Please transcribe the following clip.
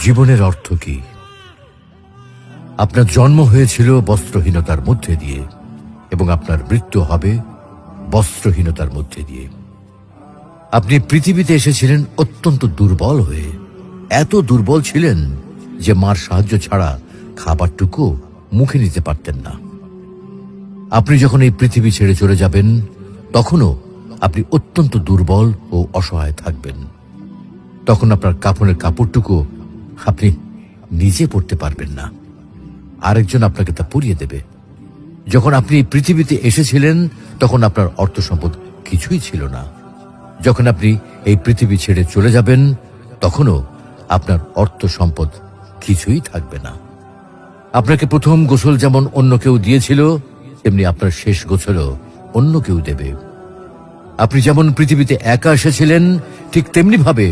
জীবনের অর্থ কি? আপনার জন্ম হয়েছিল বস্ত্রহীনতার মধ্যে দিয়ে এবং আপনার মৃত্যু হবে বস্ত্রহীনতার মধ্যে দিয়ে। আপনি পৃথিবীতে এসেছিলেন অত্যন্ত দুর্বল হয়ে। এত দুর্বল ছিলেন যে মার সাহায্য ছাড়া খাবারটুকু মুখে নিতে পারতেন না। আপনি যখন এই পৃথিবী ছেড়ে চলে যাবেন তখনও আপনি অত্যন্ত দুর্বল ও অসহায় থাকবেন। তখন আপনার কাফনের কাপড়টুকু আপনি নিজে পরতে পারবেন না, আরেকজন আপনাকে তা পরিয়ে দেবে। যখন আপনি এই পৃথিবীতে এসেছিলেন তখন আপনার অর্থ সম্পদ কিছুই ছিল না। যখন আপনি এই পৃথিবী ছেড়ে চলে যাবেন তখনও আপনার অর্থ সম্পদ কিছুই থাকবে না। আপনাকে প্রথম গোসল যেমন অন্য কেউ দিয়েছিল, তেমনি আপনার শেষ গোসলও অন্য কেউ দেবে। আপনি যেমন পৃথিবীতে একা এসেছিলেন, ঠিক তেমনি ভাবে